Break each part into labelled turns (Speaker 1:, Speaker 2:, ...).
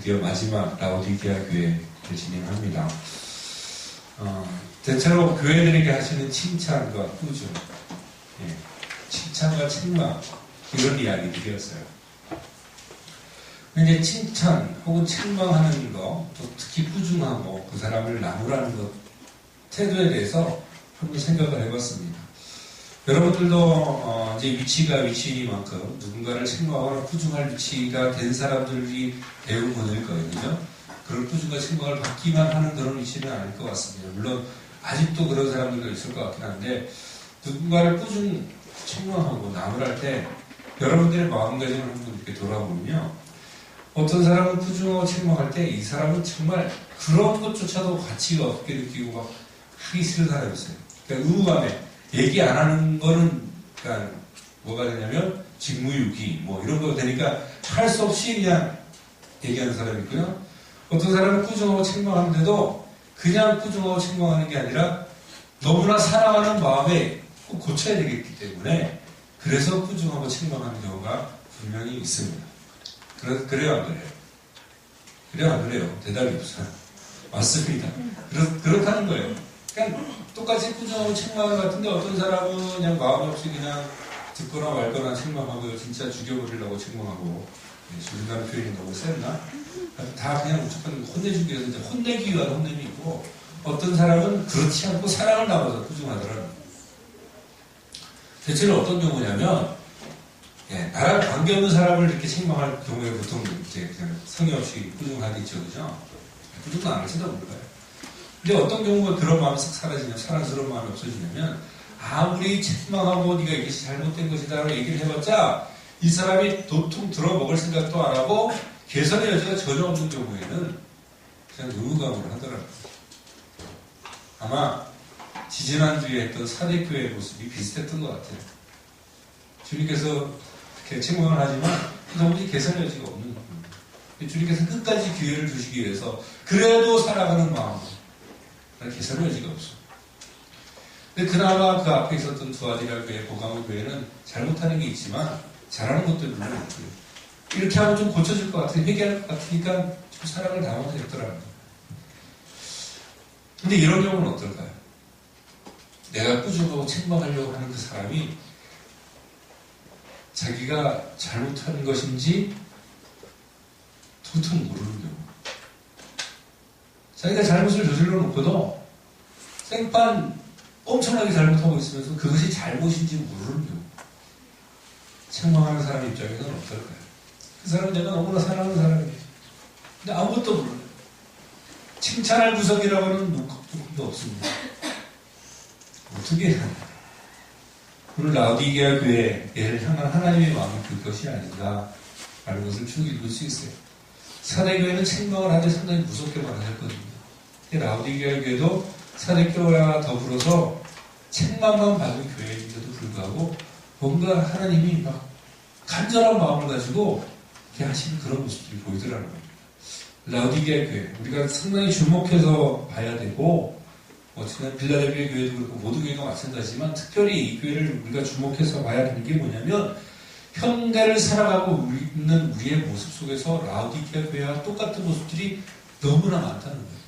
Speaker 1: 드디어 마지막 라오디게아 교회를 진행합니다. 대체로 교회들에게 하시는 칭찬과 꾸중, 칭찬과 책망, 이런 이야기들이었어요. 이제 칭찬 혹은 책망하는 것, 또 특히 꾸중하고 그 사람을 나무라는 것, 태도에 대해서 한번 생각을 해봤습니다. 여러분들도 이제 위치가 위치만큼 누군가를 책망하거나 꾸중할 위치가 된 사람들이 대부분일 거예요. 그죠? 그런 꾸중과 책망을 받기만 하는 그런 위치는 아닐 것 같습니다. 물론 아직도 그런 사람들도 있을 것 같긴 한데, 누군가를 꾸중, 책망하고 나무랄 때 여러분들의 마음가짐을 한번 이렇게 돌아보면요, 어떤 사람은 꾸중하고 책망할 때 이 사람은 정말 그런 것조차도 가치가 없게 느끼고 막 하기 싫은 사람이었어요. 그러니까 의무감에 얘기 안 하는 거는, 그러니까 뭐가 되냐면 직무유기 뭐 이런 거 되니까 할 수 없이 그냥 얘기하는 사람이 있고요. 어떤 사람은 꾸중하고 책망하는데도 그냥 꾸중하고 책망하는 게 아니라 너무나 사랑하는 마음에 꼭 고쳐야 되겠기 때문에 그래서 꾸중하고 책망하는 경우가 분명히 있습니다. 그래요, 안 그래요? 그래요, 안 그래요? 대답이 없어요. 맞습니다. 그렇다는 거예요. 그냥 똑같이 꾸준하고 책망하는 것 같은데 어떤 사람은 그냥 마음 없이 그냥 듣거나 말거나 책망하고요. 진짜 죽여버리려고 책망하고. 죽인다는 표현이 너무 셌나? 다 그냥 무조건 혼내주기 위해서 이제 혼내기 위한 혼냄이 있고, 어떤 사람은 그렇지 않고 사랑을 담아서 꾸중하더라고요. 대체로 어떤 경우냐면, 나랑 관계없는 사람을 이렇게 책망할 경우에 보통 이제 그냥 성의 없이 꾸중하겠죠, 그죠? 꾸중도 안 할지도 몰라요. 근데 어떤 경우가 그런 마음이 싹 사라지냐면, 사랑스러운 마음이 없어지냐면, 아무리 책망하고 네가 이것이 잘못된 것이다라고 얘기를 해봤자 이 사람이 도통 들어먹을 생각도 안 하고 개선의 여지가 전혀 없는 경우에는 그냥 의무감으로 하더라고요. 아마 지지난주에 했던 사대교회의 모습이 비슷했던 것 같아요. 주님께서 이렇게 책망을 하지만 도무지 개선의 여지가 없는 거예요. 주님께서 끝까지 기회를 주시기 위해서 그래도 살아가는 마음으로 개선의 여지가 없어요. 근데 그나마 그 앞에 있었던 두아디라 교회, 보강호 교회는 잘못하는 게 있지만 잘하는 것도 물론 있고요. 이렇게 하면 좀 고쳐질 것 같으니, 회개할 것 같으니까 좀 사랑을 담아서 했더라고요. 근데 이런 경우는 어떨까요? 내가 꾸준하고 책망하려고 하는 그 사람이 자기가 잘못한 것인지 도통 모르는 경우. 자기가 잘못을 저질러 놓고도 생판 엄청나게 잘못하고 있으면서 그것이 잘못인지 모르는 경우. 책망하는 사람 입장에서는 어떨까요? 그 사람은 내가 너무나 사랑하는 사람이에요. 근데 아무것도 몰라요. 칭찬할 구석이라고는 눈도 없습니다. 어떻게 해야 하나? 오늘 라오디게아 교회를 향한 하나님의 마음이 그것이 아닌가라는 것을 쭉 읽을 수 있어요. 사대교회는 책망을 하되 상당히 무섭게 말하셨거든요. 근데 라오디게아 교회도 사대교회와 더불어서 책망만 받은 교회인데도 불구하고 뭔가 하나님이 막 간절한 마음을 가지고 이렇게 하시는 그런 모습들이 보이더라는 겁니다. 라오디게아 교회, 우리가 상당히 주목해서 봐야 되고, 지난 빌라델비아 교회도 그렇고 모든 교회가 마찬가지지만 특별히 이 교회를 우리가 주목해서 봐야 되는 게 뭐냐면, 현대를 살아가고 있는 우리의 모습 속에서 라오디게아 교회와 똑같은 모습들이 너무나 많다는 거예요.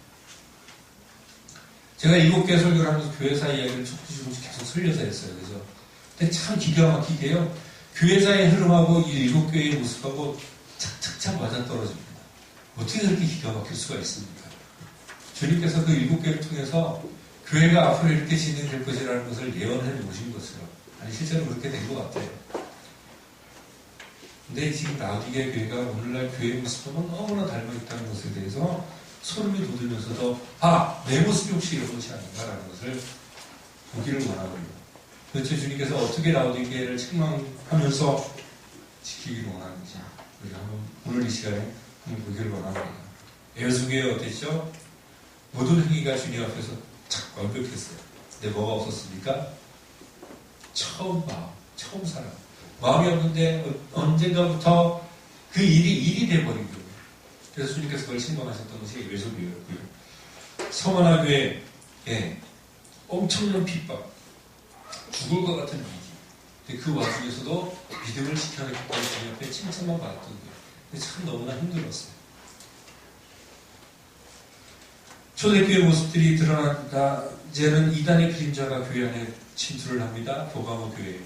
Speaker 1: 제가 7개 설교를 하면서 교회사 이야기를 조금씩 계속 설려서 했어요. 그래서 근데 참 기가 막히게요. 교회사의 흐름하고 이 7개의 모습하고 착착착 맞아떨어집니다. 어떻게 그렇게 기가 막힐 수가 있습니까? 주님께서 그 7개를 통해서 교회가 앞으로 이렇게 진행될 것이라는 것을 예언해 놓으신 것처럼, 아니 실제로 그렇게 된 것 같아요. 근데 지금 라오디게아 교회가 오늘날 교회의 모습하고 너무나 닮아 있다는 것에 대해서 소름이 돋으면서도 내 모습이 혹시 이런 것이 아닌가라는 것을 보기를 원하거든요. 도대체 주님께서 어떻게 라오디게아를 책망하면서 지키기를 원하는지 우리가 한번 오늘 이 시간에 한번 보기를 원합니다. 에베소교회 어땠죠? 모든 행위가 주님 앞에서 착 완벽했어요. 근데 뭐가 없었습니까? 처음 마음, 처음 사랑. 마음이 없는데 언젠가부터 그 일이 돼버린 거예요. 그래서 주님께서 그걸 책망하셨던 것이 에베소교회였고요. 서머나 교회, 엄청난 핍박, 죽을 것 같은 위기. 근데 그 와중에서도 믿음을 지켜냈기 때문에 주님 앞에 칭찬만 받았던 거예요. 근데 참 너무나 힘들었어요. 초대교회 모습들이 드러난다. 이제는 이단의 그림자가 교회 안에 침투를 합니다. 교과모 교회예요.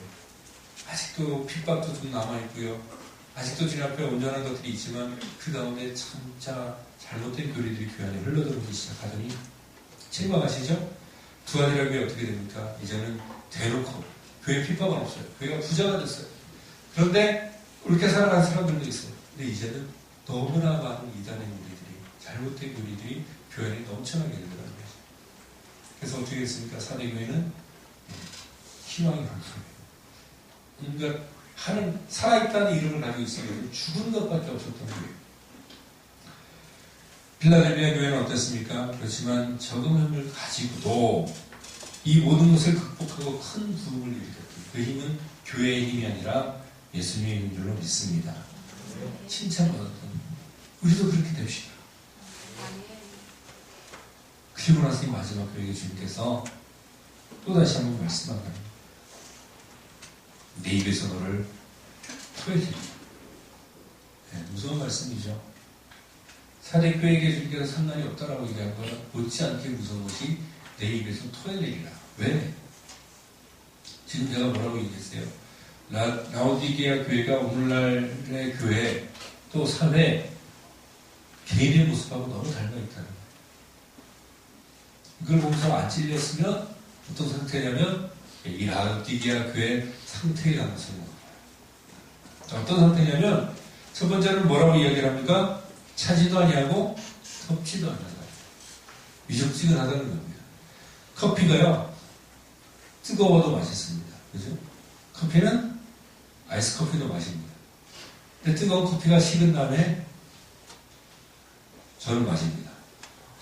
Speaker 1: 아직도 핍박도 좀 남아있고요. 아직도 제 앞에 온전한 것들이 있지만 그 가운데 진짜 잘못된 교리들이 교회 안에 흘러들어오기 시작하더니 실망하시죠? 두아디라 교회 어떻게 됩니까? 이제는 대놓고 교회 핍박은 없어요. 교회가 부자가 됐어요. 그런데 그렇게 살아가는 사람들도 있어요. 근데 이제는 너무나 많은 이단의 교리들이, 잘못된 교리들이 교회 안에 넘쳐나게 되더라고요. 그래서 어떻게 됐습니까? 사대교회는 희망이 없어요. 그러니까 하는 살아있다는 이름을 가지고 있으면 죽은 것밖에 없었던 거예요. 필라델피아 교회는 어땠습니까? 그렇지만 적은 힘을 가지고도 이 모든 것을 극복하고 큰 부흥을 일으켰던 그 힘은 교회의 힘이 아니라 예수님의 힘인 줄로 믿습니다. 칭찬받았던 우리도 그렇게 됩시다. 그리고 나서 이 마지막 교회의 주님께서 또다시 한번 말씀합니다. 내 입에서 너를 토해드린다. 네, 무서운 말씀이죠. 사대교회에게 주님께서 상관이 없다라고 얘기한 거는 못지않게 무서운 것이 내 입에서 토해내리라. 왜? 지금 제가 뭐라고 얘기했어요? 라오디게아 교회가 오늘날의 교회 또 사회 개인의 모습하고 너무 닮아있다는 거예요. 그걸 보면서 안 찔렸으면 어떤 상태냐면 이 라오디게아 교회 상태의 가능성이 높아요. 어떤 상태냐면 첫 번째는 뭐라고 이야기를 합니까? 차지도 아니하고 덥지도 않는 거예요. 미적지근하다는 겁니다. 커피가요 뜨거워도 맛있습니다. 그죠? 커피는 아이스 커피도 맛입니다. 근데 뜨거운 커피가 식은 다음에 저는 마십니다.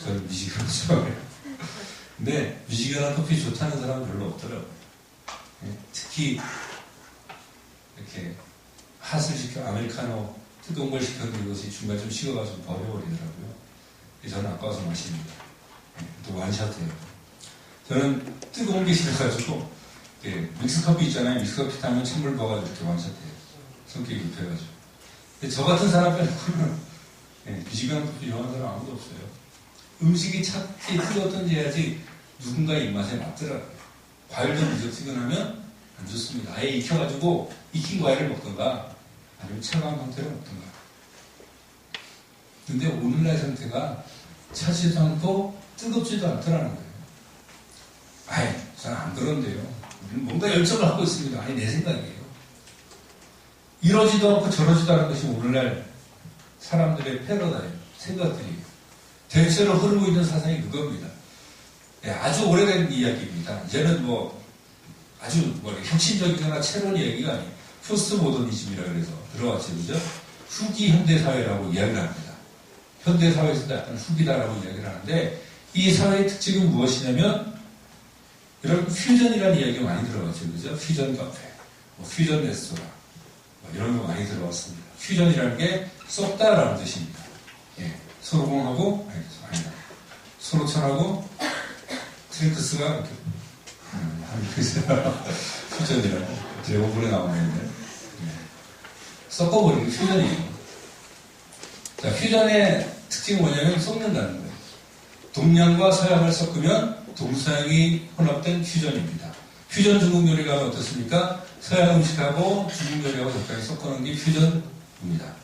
Speaker 1: 저는 미지근한 좋아해요. 근데 미지근한 커피 좋다는 사람은 별로 없더라고요. 특히 이렇게 핫을 시켜 아메리카노 뜨거운 걸 시켰는데 이것이 중간에 좀 식어가지고 버려버리더라고요. 저는 아까워서 마십니다. 또 완샷해요. 저는 뜨거운 게 싫어가지고 믹스커피 있잖아요. 믹스커피 타면 찬물 부어가지고 이렇게 완샷해요. 성격이 급해가지고. 근데 저 같은 사람 빼놓고는 미지근한 커피 좋아하는 사람 아무도 없어요. 음식이 차갑게 뜨거웠던지 해야지 누군가의 입맛에 맞더라고요. 과일도 미적지근하면 안 좋습니다. 아예 익혀가지고 익힌 과일을 먹던가 아니면 차가운 상태로 먹던가. 근데 오늘날 상태가 차지도 않고 뜨겁지도 않더라는 거예요. 아이, 저는 안 그런데요. 우리는 뭔가 열정을 갖고 있습니다. 아니, 내 생각이에요. 이러지도 않고 저러지도 않은 것이 오늘날 사람들의 패러다임, 생각들이에요. 대체로 흐르고 있는 사상이 그겁니다. 네, 아주 오래된 이야기입니다. 이제는 아주 혁신적이거나 새로운 이야기가 아니에요. 포스트 모더니즘이라고 해서 들어왔죠. 그죠? 후기 현대사회라고 이야기를 합니다. 현대사회에서도 약간 후기다라고 이야기를 하는데 이 사회의 특징은 무엇이냐면 이런 퓨전이라는 이야기가 많이 들어왔죠. 그죠? 퓨전 카페, 퓨전 레스토랑 이런 거 많이 들어왔습니다. 퓨전이라는 게 썩다라는 뜻입니다. 예, 소로공하고 아니다. 소로천하고 트링크스가 이렇게 퓨전이라고 드래곤볼에 나오는데 섞어버리는 퓨전이에요. 자, 퓨전의 특징은 뭐냐면 섞는다는 거예요. 동양과 서양을 섞으면 동서양이 혼합된 퓨전입니다. 퓨전 중국 요리가 어떻습니까? 서양 음식하고 중국 요리하고 적당히 섞어놓은 게 퓨전입니다.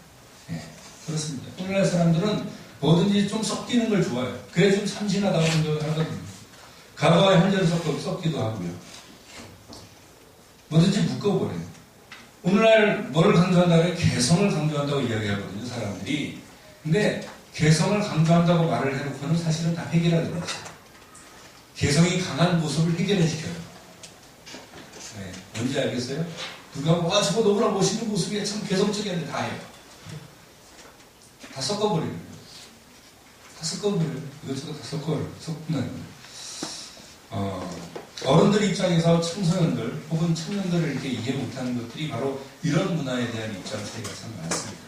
Speaker 1: 예, 그렇습니다. 오늘날 사람들은 뭐든지 좀 섞이는 걸 좋아해요. 그래 좀 참신하다고 생각을 하거든요. 과거와 현재를 섞기도 하고요. 뭐든지 묶어버려요. 오늘날 뭐를 강조한다면 개성을 강조한다고 이야기하거든요, 사람들이. 근데 개성을 강조한다고 말을 해놓고는 사실은 다 획일화되는 거죠. 개성이 강한 모습을 획일화시켜요. 네, 뭔지 알겠어요? 누가 저거 너무나 멋있는 모습이 참 개성적이었는데 다 해요. 다 섞어버리는 거예요. 다 섞어버려요. 이것저것 다 섞는다는 거예요. 어른들 입장에서 청소년들 혹은 청년들을 이렇게 이해 못하는 것들이 바로 이런 문화에 대한 입장 차이가 참 많습니다.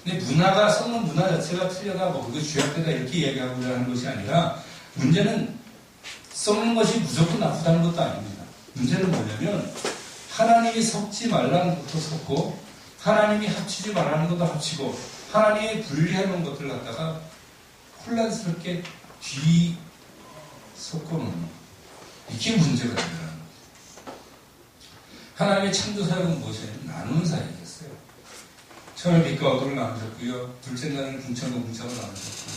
Speaker 1: 근데 문화가 섞는 문화 자체가 틀려다 그게 죄악되다 이렇게 이야기하고자 하는 것이 아니라 문제는 섞는 것이 무조건 나쁘다는 것도 아닙니다. 문제는 뭐냐면 하나님이 섞지 말라는 것도 섞고 하나님이 합치지 말라는 것도 합치고 하나님이 분리해놓은 것들 갖다가 혼란스럽게 섞어놓는 이게 문제가 되더라고요. 하나님의 창조 사역은 무엇이에요? 나누는 사역이었어요. 처음에 빛과 어둠을 나누셨고요. 둘째 날에는 궁창과 궁창을 나누셨고요.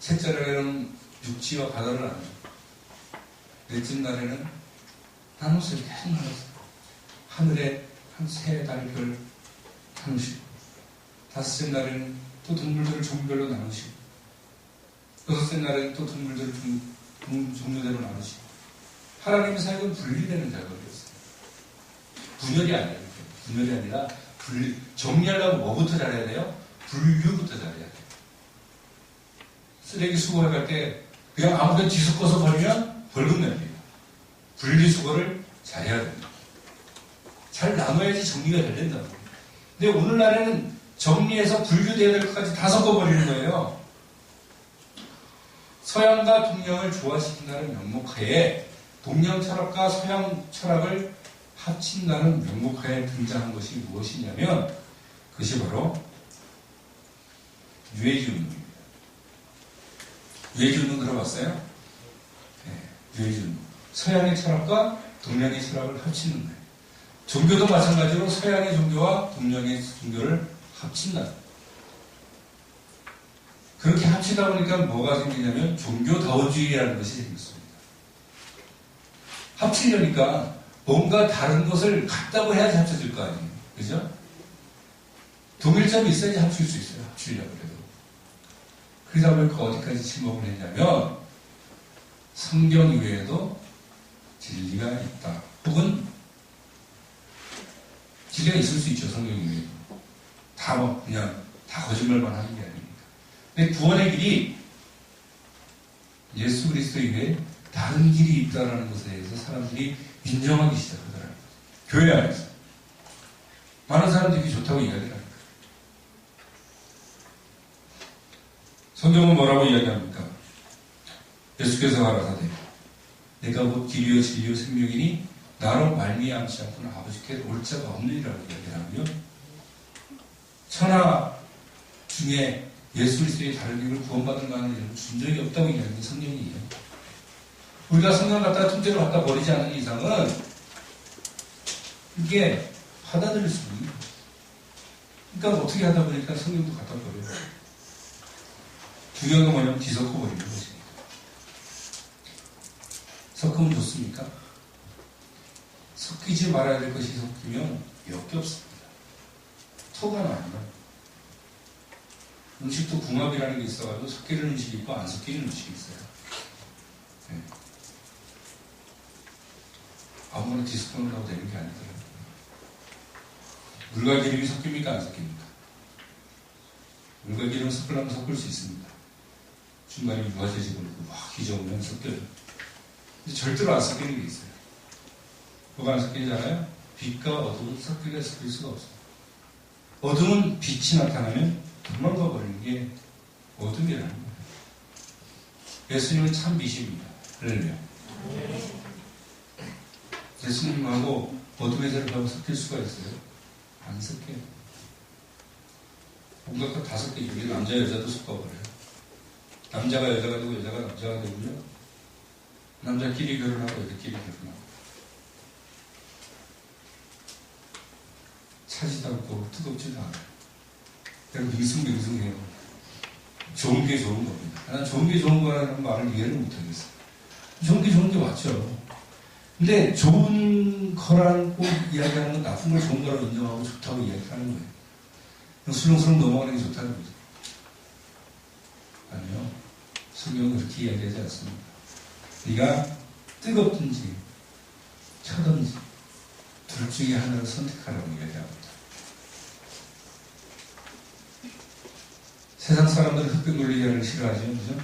Speaker 1: 셋째 날에는 육지와 바다를 나누셨고 넷째 날에는 나눴어요. 계속 나눴어요. 하늘에 한 새, 달, 별 나누시고 다섯째 날에는 또 동물들을 종별로 나누시고 여섯째 날에는 또 동물들을 종류대로 나누시고 하나님의 사역은 분리되는 작업이었어요. 분열이 아니에요. 분열이 아니라 정리하려면 뭐부터 잘해야 돼요? 분류부터 잘해야 돼요. 쓰레기 수거할 때 그냥 아무데나 뒤섞어서 버리면 벌금 냅니다. 분리수거를 잘해야 됩니다. 잘 나눠야지 정리가 잘 된다고. 근데 오늘날에는 정리해서 분류되어야 될 것까지 다 섞어버리는 거예요. 서양과 동양을 조화시킨다는 명목하에 동양 철학과 서양 철학을 합친다는 명목하에 등장한 것이 무엇이냐면 그것이 바로 유해주의입니다. 유해주의는 들어봤어요? 네, 유해주의. 서양의 철학과 동양의 철학을 합치는 거예요. 종교도 마찬가지로 서양의 종교와 동양의 종교를 합친다. 그렇게 합치다 보니까 뭐가 생기냐면 종교다원주의라는 것이 생겼습니다. 합치려니까 뭔가 다른 것을 같다고 해야지 합쳐질 거 아니에요. 그죠? 동일점이 있어야지 합칠 수 있어요. 합치려고 해도. 그러다 보니까 어디까지 침범을 했냐면 성경 이외에도 진리가 있다. 혹은 진리가 있을 수 있죠. 성경 이외에도. 다 그냥 다 거짓말만 하는 게 아닙니다. 근데 구원의 길이 예수 그리스도 이외에 다른 길이 있다는 것에 대해서 사람들이 인정하기 시작하더라고요. 교회 안에서. 많은 사람들이 좋다고 이야기를 합니다. 성경은 뭐라고 이야기합니까? 예수께서 가라사대 내가 곧 길이요 진리요 생명이니 나로 말미암지 않고는 아버지께 올 자가 없느니라고 이야기를 하고요. 천하 중에 예수 그리스도의 다른 길을 구원받은 만한 일은 준 적이 없다고 이야기하는 성경이에요. 우리가 성경 갖다가 통째로 갖다 버리지 않는 이상은 이게 받아들일 수 없는 거예요. 그러니까 어떻게 하다 보니까 성경도 갖다 버려요. 중요한 건 뭐냐면 뒤섞어 버리는 것입니다. 섞으면 좋습니까? 섞이지 말아야 될 것이 섞이면 역겹습니다. 토가 나요. 음식도 궁합이라는 게 있어가지고 섞이는 음식이 있고 안 섞이는 음식이 있어요. 네. 아무거나 뒤섞어놓으라고 되는 게 아니더라고요. 물과 기름이 섞입니까? 안 섞입니까? 물과 기름 섞으려면 섞을 수 있습니다. 중간에 유화제식을 넣고 막 기저으면 섞여요. 근데 절대로 안 섞이는 게 있어요. 뭐가 안 섞이잖아요? 빛과 어둠은 섞일 수가 없어요. 어둠은 빛이 나타나면 도망가 버리는 게 어둠이라는 거예요. 예수님은 참 빛입니다. 할렐루야. 예수님하고 어둠의 세력하고 섞일 수가 있어요? 안 섞여요. 뭔가 다 섞이죠. 우리 남자 여자도 섞어버려요. 남자가 여자가 되고 여자가 남자가 되고요. 남자끼리 결혼하고 여자끼리 결혼하고 차지도 않고 뜨겁지도 않아요. 그냥 밍숭맹숭해요. 좋은 게 좋은 겁니다. 난 좋은 게 좋은 거라는 말을 이해를 못하겠어요. 좋은 게 좋은 게 맞죠. 근데 좋은 거라고 이야기하는 건 나쁜 걸 좋은 거라고 인정하고 좋다고 이야기하는 거예요. 그냥 술렁술렁 넘어가는 게 좋다는 거죠. 아니요. 성경은 그렇게 이야기하지 않습니다. 네가 뜨겁든지 차든지 둘 중에 하나를 선택하라고 이야기합니다. 세상 사람들은 흑백 논리를 싫어하죠. 그죠?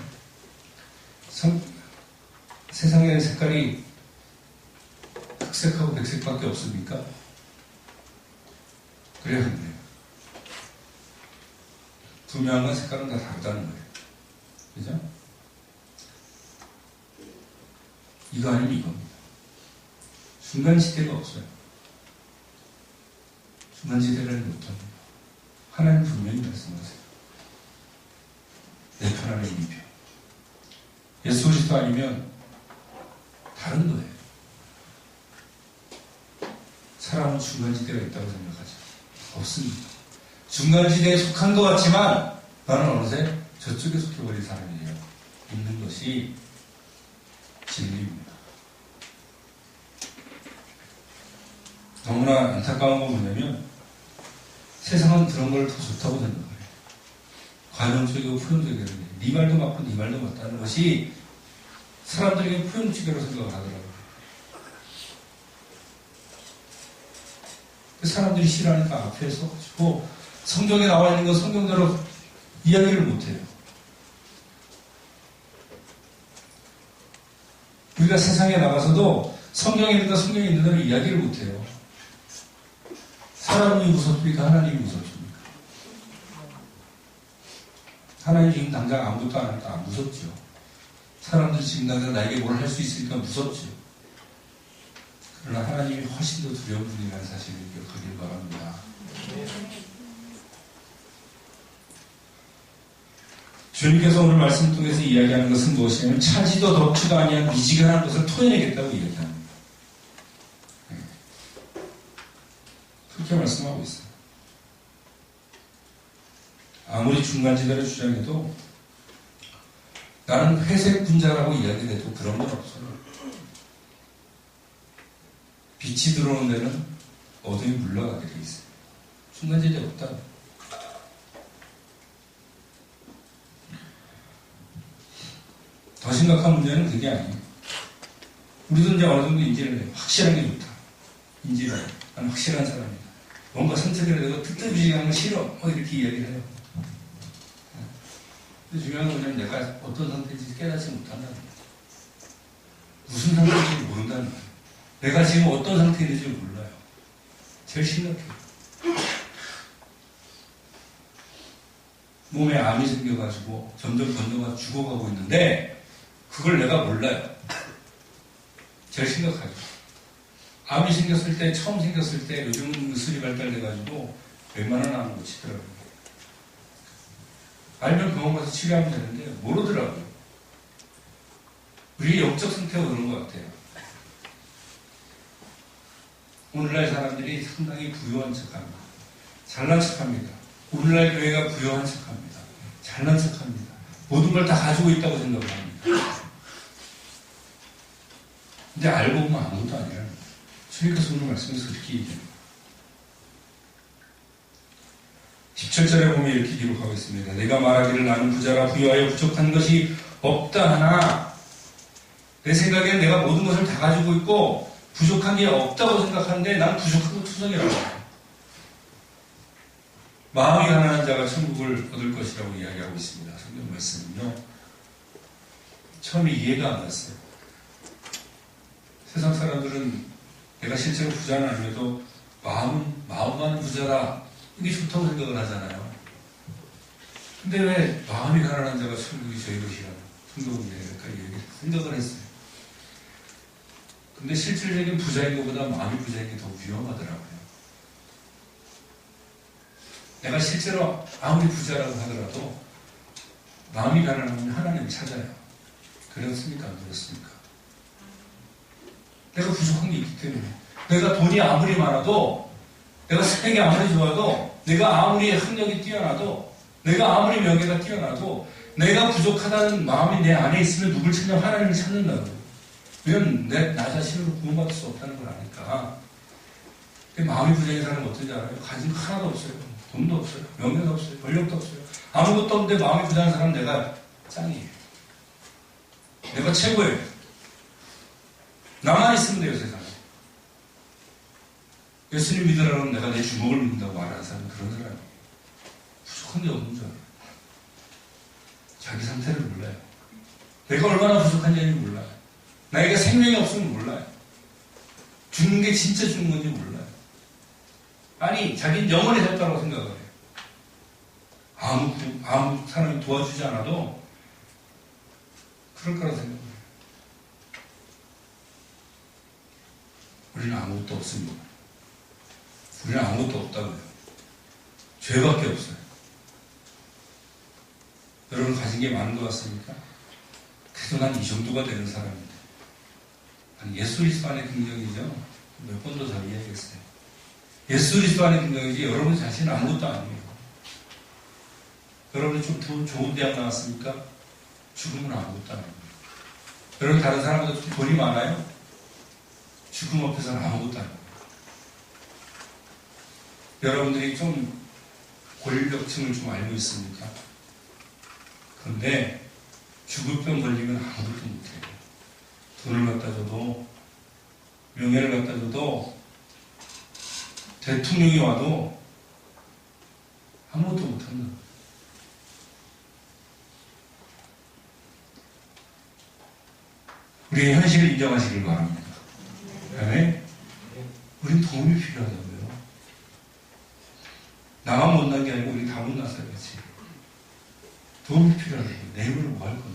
Speaker 1: 세상의 색깔이 흑색하고 백색밖에 없습니까? 그래야 합니다. 투명한 건 색깔은 다 다르다는 거예요. 그죠? 이거 아니면 이겁니다. 중간지대가 없어요. 중간지대를 못합니다. 하나님 분명히 말씀하세요. 내 편 아닌 네 편. 예수 그리스도 아니면 다른 거예요. 사람은 중간지대가 있다고 생각하죠. 없습니다. 중간지대에 속한 것 같지만 나는 어느새 저쪽에 속해버린 사람이에요. 있는 것이 진리입니다. 너무나 안타까운 건 뭐냐면 세상은 그런 걸 더 좋다고 생각해요. 관용적이고 포용적이라는 게 네 말도 맞고 네 말도 맞다는 것이 사람들에게 포용적이라고 생각을 하더라고요. 사람들이 싫어하니까 앞에 서가지고 성경에 나와 있는 거 성경대로 이야기를 못해요. 우리가 세상에 나가서도 성경에 있는가 성경에 있는 대로 이야기를 못해요. 사람이 무섭습니까? 하나님이 무섭습니까? 하나님 지금 당장 아무것도 안 하니까 안 무섭죠. 사람들이 지금 당장 나에게 뭘 할 수 있으니까 무섭죠. 그러나 하나님이 훨씬 더 두려운 분이라는 사실을 기억하길 바랍니다. 주님께서 오늘 말씀 통해서 이야기하는 것은 무엇이냐면 차지도 덥지도 아니한 미지근한 것을 토해내겠다고 이야기합니다. 그렇게 말씀하고 있어요. 아무리 중간지대를 주장해도 나는 회색 분자라고 이야기해도 그런 건 없어요. 빛이 들어오는 데는 어둠이 물러가게 되어 있어요. 중간지대 없다. 더 심각한 문제는 그게 아니에요. 우리도 이제 어느 정도 인지를 해요. 확실한 게 좋다. 인지를 해요. 나는 확실한 사람이다. 뭔가 선택을 해도 뜨뜻부지한 거 싫어. 이렇게 이야기를 해요. 근데 중요한 건 뭐냐면 내가 어떤 상태인지 깨닫지 못한다는 거예요. 무슨 상태인지 모른다는 거예요. 내가 지금 어떤 상태에 있는지 몰라요. 제일 심각해요. 몸에 암이 생겨가지고 점점 번져가 죽어가고 있는데 그걸 내가 몰라요. 제일 심각하죠. 암이 생겼을 때, 처음 생겼을 때 요즘은 의술이 발달돼가지고 웬만한 암을 고치더라고요. 알면 병원 가서 치료하면 되는데 모르더라고요. 우리 영적 상태가 그런 것 같아요. 오늘날 사람들이 상당히 부유한 척합니다. 잘난 척합니다. 오늘날 교회가 부유한 척합니다. 잘난 척합니다. 모든 걸 다 가지고 있다고 생각을 합니다. 근데 알고 보면 아무것도 아니라는 거예요. 주님께서 오늘 말씀에서 그렇게 얘기합니다. 17절에 보면 이렇게 기록하고 있습니다. 내가 말하기를 나는 부자라 부유하여 부족한 것이 없다 하나 내 생각엔 내가 모든 것을 다 가지고 있고 부족한 게 없다고 생각하는데 난 부족하고 투성이라고 해요. 마음이 가난한 자가 천국을 얻을 것이라고 이야기하고 있습니다. 성경 말씀은요. 처음에 이해가 안 갔어요. 세상 사람들은 내가 실제로 부자는 아니어도 마음만은 부자라 이게 좋다고 생각을 하잖아요. 근데 왜 마음이 가난한 자가 천국이 저희 것이라고 성경은 생각을 했어요. 근데 실질적인 부자인 것보다 마음이 부자인 게 더 위험하더라고요. 내가 실제로 아무리 부자라고 하더라도 마음이 가난하면 하나님을 찾아요. 그렇습니까? 안 그렇습니까? 내가 부족한 게 있기 때문에 내가 돈이 아무리 많아도 내가 스펙이 아무리 좋아도 내가 아무리 학력이 뛰어나도 내가 아무리 명예가 뛰어나도 내가 부족하다는 마음이 내 안에 있으면 누굴 찾냐? 하나님을 찾는다고요. 왜냐면 나 자신으로 구원받을 수 없다는 걸 아니까. 마음이 부자인 사람은 어떤지 알아요? 가진 거 하나도 없어요. 돈도 없어요. 명예도 없어요. 권력도 없어요. 아무것도 없는데 마음이 부자인 사람은 내가 짱이에요. 내가 최고예요. 나만 있으면 돼요, 세상에. 예수님 믿으라면 내가 내 주먹을 믿는다고 말하는 사람은 그런 사람이에요. 부족한 게 없는 줄 알아요. 자기 상태를 몰라요. 내가 얼마나 부족한지 몰라요. 나에게 생명이 없으면 몰라요. 죽는 게 진짜 죽는 건지 몰라요. 아니, 자기는 영원히 살다고 생각을 해요. 아무 사람이 도와주지 않아도 그럴 거라고 생각해요. 우리는 아무것도 없습니다. 우리는 아무것도 없다고요. 죄밖에 없어요. 여러분 가진 게 많은 것 같습니까? 그래도 난 이 정도가 되는 사람인데. 예수 그리스도 안의 긍정이죠. 몇 번도 더 이야기했어요. 예수 그리스도 안의 긍정이지 여러분 자신은 아무것도 아니에요. 여러분이 좀 더 좋은 대학 나왔습니까? 죽음은 아무것도 아니에요. 여러분 다른 사람보다 좀 돈이 많아요? 죽음 앞에서는 아무것도 아니에요. 여러분들이 좀 권력층을 좀 알고 있습니까? 그런데 죽을 병 걸리면 아무것도 못해요. 돈을 갖다 줘도, 명예를 갖다 줘도, 대통령이 와도 아무것도 못한다. 우리의 현실을 인정하시길 바랍니다. 그다음에 우린 도움이 필요하다고요. 나만 못난 게 아니고 우리 다 못났어요, 같이. 도움이 필요하다고요. 내 힘으로 뭐 할 건데.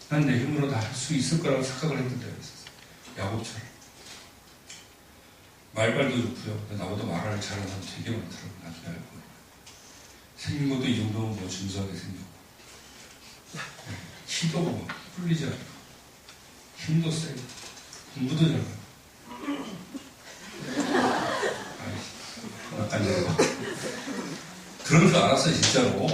Speaker 1: 난 내 힘으로 다 할 수 있을 거라고 착각을 했던 때가 있었어요. 야곱처럼. 말발도 좋고요. 나보다 말을 잘하는 사람 되게 많더라고요. 나중에 알고 보니까. 생긴 것도 이 정도면 뭐 준수하게 생겼고. 키도 뭐 풀리지 않고. 힘도 세고. 공부도 잘하고. 그런 줄 알았어요, 진짜로.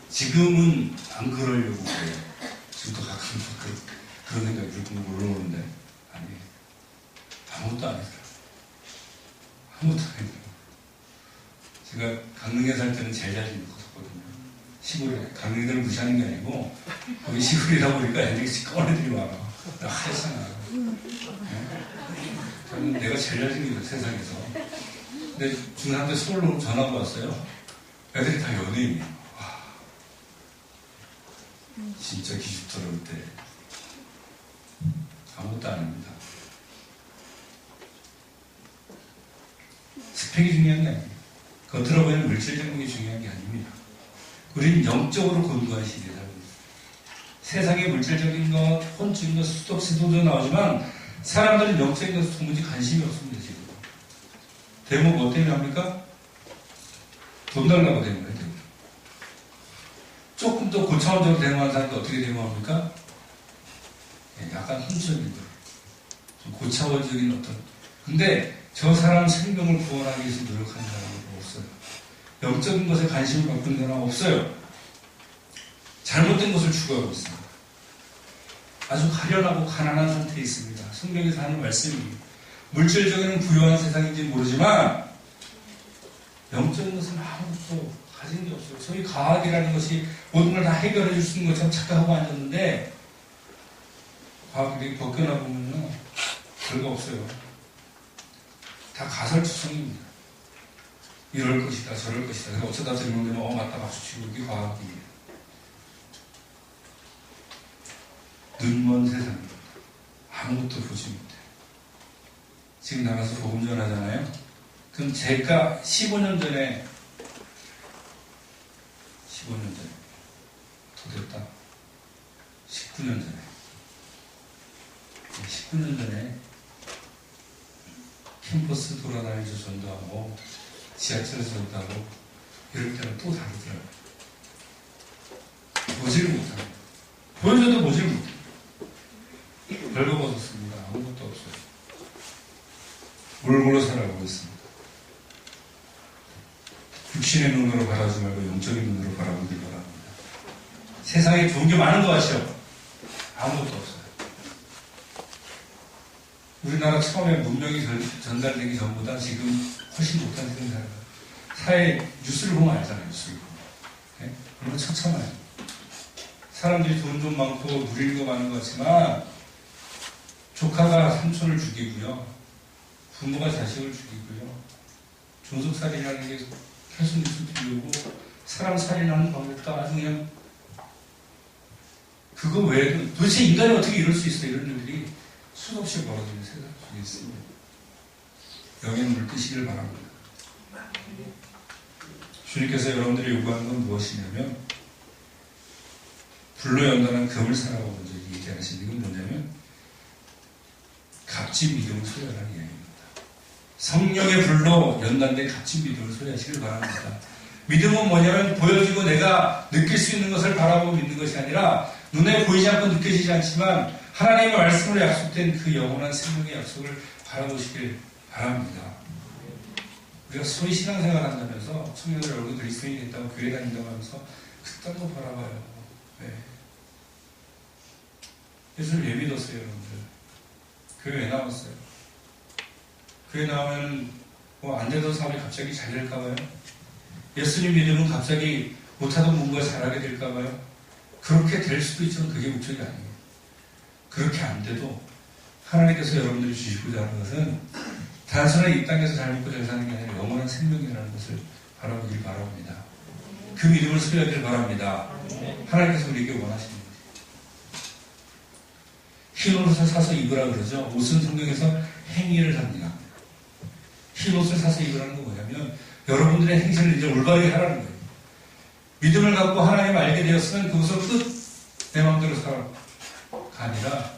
Speaker 1: 지금은 안 그러려고 그래요. 지금도 가끔 그런 생각이 들고 올라오는데, 아니, 아무것도 안 했어요. 아무것도 안 했어요. 제가 강릉에 살 때는 제일 자신 있고 컸거든요. 시골에. 강릉이들을 무시하는 게 아니고, 거기 시골이다 보니까 애들이 시꺼먼 애들이 많아. 나 하얗잖아. 저는 내가 제일 잘생겼어요, 세상에서. 근데 중3 때 서울로 전화가 왔어요. 애들이 다 연예인이에요. 와, 진짜 기죽더라울 때. 아무것도 안 합니다. 스펙이 중요한 게 아니에요. 겉으로 보이는 물질적인 게 중요한 게 아닙니다. 우리는 영적으로 건강한 시대에 살고 있어요. 세상의 물질적인 것, 혼적인 것, 수도 없이 도도 나오지만 사람들은 영적인 것에 도무지 관심이 없습니다, 지금. 대목 뭐 때문에 합니까? 돈 달라고 대모해요, 대모. 조금 더 고차원적으로 대모하는 사람도 어떻게 대모합니까? 약간 혼적인 거. 좀 고차원적인 어떤. 근데 저 사람 생명을 구원하기 위해서 노력하는 사람은 없어요. 영적인 것에 관심을 갖고 있는 사람은 없어요. 잘못된 것을 추구하고 있습니다. 아주 가련하고 가난한 상태에 있습니다. 성경에서 하는 말씀이 물질적인 부유한 세상인지 모르지만 영적인 것은 아무것도 가진 게 없어요. 소위 과학이라는 것이 모든 걸 다 해결해 줄 수 있는 것처럼 착각하고 앉았는데 과학이 벗겨나 보면요 별거 없어요. 다 가설투성입니다. 이럴 것이다 저럴 것이다. 그래서 어쩌다 들으면 맞다 박수치고 이게 과학이에요. 눈먼 세상입니다. 아무것도 보지 못해요. 지금 나가서 복음 전하잖아요. 그럼 제가 15년 전에 더 됐다. 19년 전에 캠퍼스 돌아다니면서 전도하고 지하철에서 전도하고 이럴 때는 또 다르더라고요. 보지를 못합니다. 보여줘도 보지를 못해요. 벌거벗었습니다. 아무것도 없어요. 몰골로 살아가고 있습니다. 육신의 눈으로 바라보지 말고 영적인 눈으로 바라보길 바랍니다. 세상에 좋은 게 많은 거 아시죠? 아무것도 없어요. 우리나라 처음에 문명이 전달되기 전보다 지금 훨씬 못한 세상이 살아요. 사회 뉴스를 보면 알잖아요. 뉴스를 보면. 네? 그러면 처참해요. 사람들이 돈 좀 많고 누리는 거 많은 것 같지만 조카가 삼촌을 죽이고요. 부모가 자식을 죽이고요. 조속살인이라는 게 계속 뉴스 들려오고 사람 살인하는 방법도 아주 그냥 그거 외에도 도대체 인간이 어떻게 이럴 수 있어 이런 일들이 수없이 벌어지는 세상 속에 있습니다. 영에 물드시길 바랍니다. 주님께서 여러분들이 요구하는 건 무엇이냐면 불로 연단한 금을 사라고 먼저 얘기하시는 건 뭐냐면 값진 믿음을 소유하라는 이야기입니다. 성령의 불로 연단된 값진 믿음을 소유하시길 바랍니다. 믿음은 뭐냐면 보여지고 내가 느낄 수 있는 것을 바라보고 믿는 것이 아니라 눈에 보이지 않고 느껴지지 않지만 하나님의 말씀으로 약속된 그 영원한 생명의 약속을 바라보시길 바랍니다. 우리가 소위 신앙생활 한다면서 청년들 얼굴 그리스도인이 됐다고 교회 다닌다고 하면서 그딴 거 바라봐요. 네. 예수를 왜 믿었어요, 여러분들? 교회 왜 나왔어요? 교회 나오면 뭐 안 되던 사업이 갑자기 잘 될까봐요? 예수님 믿으면 갑자기 못하던 뭔가 잘하게 될까봐요? 그렇게 될 수도 있지만 그게 목적이 아니에요. 그렇게 안 돼도 하나님께서 여러분들이 주시고자 하는 것은 단순한 이 땅에서 잘 먹고 잘 사는 게 아니라 영원한 생명이라는 것을 바라보길 바랍니다. 그 믿음을 소유하길 바랍니다. 하나님께서 우리에게 원하시는 거죠. 흰 옷을 사서 입으라 그러죠. 옷은 성경에서 행위를 삽니다. 흰 옷을 사서 입으라는 건 뭐냐면 여러분들의 행실을 이제 올바르게 하라는 거예요. 믿음을 갖고 하나님을 알게 되었으면 그것을 끝 내 마음대로 살아가 아니라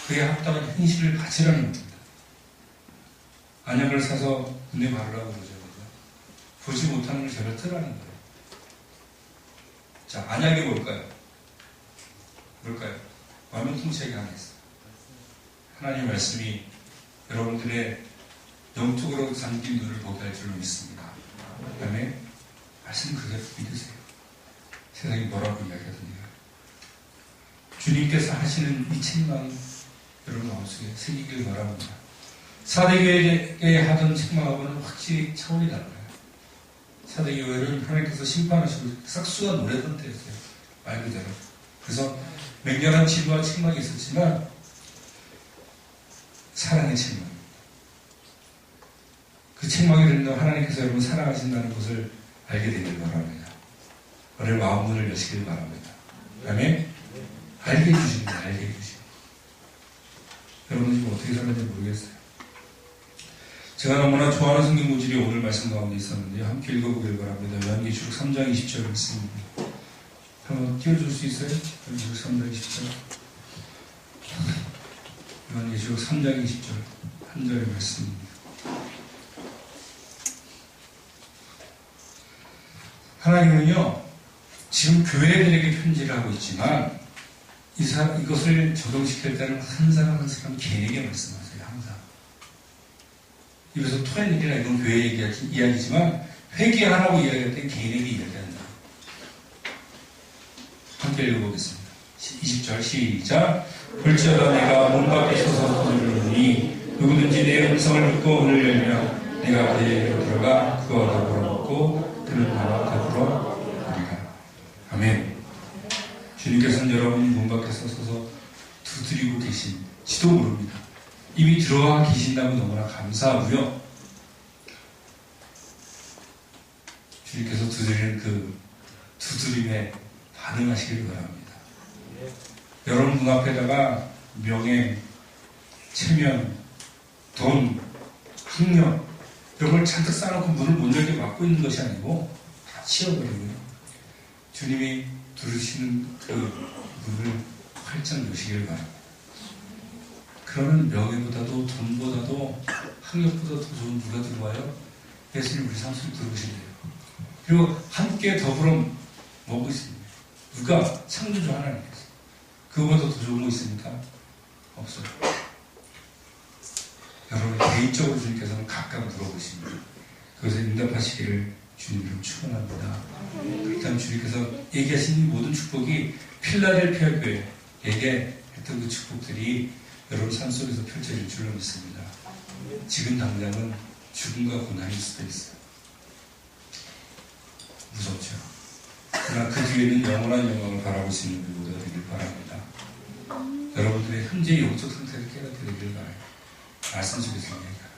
Speaker 1: 그에 합당한 행실을 가지라는 겁니다. 안약을 사서 눈에 바르라고 그러죠. 보지 못하는 걸 제가 뜨라는 거예요. 자, 안약이 뭘까요? 뭘까요? 완벽통책이 하나 있어요. 하나님의 말씀이 여러분들의 영적으로 잠긴 눈을 보게 할 줄로 믿습니다. 그 다음에 말씀 그대로 믿으세요. 세상이 뭐라고 이야기하든지 주님께서 하시는 이 책망이 여러분 마음속에 새기길 바랍니다. 사대교회에 하던 책망하고는 확실히 차원이 달라요. 사대교회는 하나님께서 심판하시고 싹수가 노래던 때였어요. 말 그대로. 그래서 맹렬한 진노와 책망이 있었지만 사랑의 책망. 그 책망이 들면 하나님께서 여러분 사랑하신다는 것을 알게 되길 바랍니다. 오늘 마음문을 여시길 바랍니다. 그 다음에 알게 해주십니다. 알게 해주십니다. 여러분 지금 어떻게 살았는지 모르겠어요. 제가 너무나 좋아하는 성경 구절이 오늘 말씀 가운데 있었는데 함께 읽어보길 바랍니다. 요한계시록 3장 20절 말씀입니다. 한번 띄워줄 수 있어요? 요한계시록 3장 20절. 요한계시록 3장 20절 한 절의 말씀입니다. 하나님은요, 지금 교회들에게 편지를 하고 있지만, 이것을 적용시킬 때는 한 사람 한 사람 개인에게 말씀하세요, 항상. 입에서 토한 일이나 이건 교회 이야기지만, 회개하라고 이야기할 때 개인에게 이야기한다. 함께 읽어보겠습니다. 20절 시작. 볼지어다 내가 문 밖에 서서 문을 열니 누구든지 내 음성을 듣고 문을 열면 내가 그에게로 들어가 그와 더불어 먹고 그는 나와 더불어 우리가. 아멘. 주님께서는 여러분이 문 밖에 서서 두드리고 계신지도 모릅니다. 이미 들어와 계신다면 너무나 감사하고요. 주님께서 두드리는 그 두드림에 반응하시길 바랍니다. 여러분 눈앞에다가 명예, 체면, 돈, 학력 이런 걸 잔뜩 쌓아놓고 문을 못 열게 막고 있는 것이 아니고 다 치워버리고요. 주님이 두르시는 그 문을 활짝 여시길 바랍니다. 그러면 명예보다도 돈보다도 학력보다 더 좋은 누가 들어와요? 예수님 우리 삶 속에 들어오신대요. 그리고 함께 더불어 먹고 있습니다. 누가? 창조주 하나님께서. 그거보다 더 좋은 거 있습니까? 없어요. 여러분 개인적으로 주님께서는 가끔 물어보십니다. 그것을 응답하시기를 주님으로 축원합니다. 그렇다면 주님께서 얘기하신 이 모든 축복이 필라델피아 교회에게 했던 그 축복들이 여러분 삶 속에서 펼쳐질 줄로 믿습니다. 지금 당장은 죽음과 고난일 수도 있어요. 무섭죠. 그러나 그 뒤에는 영원한 영광을 바라볼 수 있는 우리 모두가 되길 바랍니다. 여러분들의 현재의 영적 상태를 깨닫게 되길 바라요. 말씀 속에서 이야기합니다.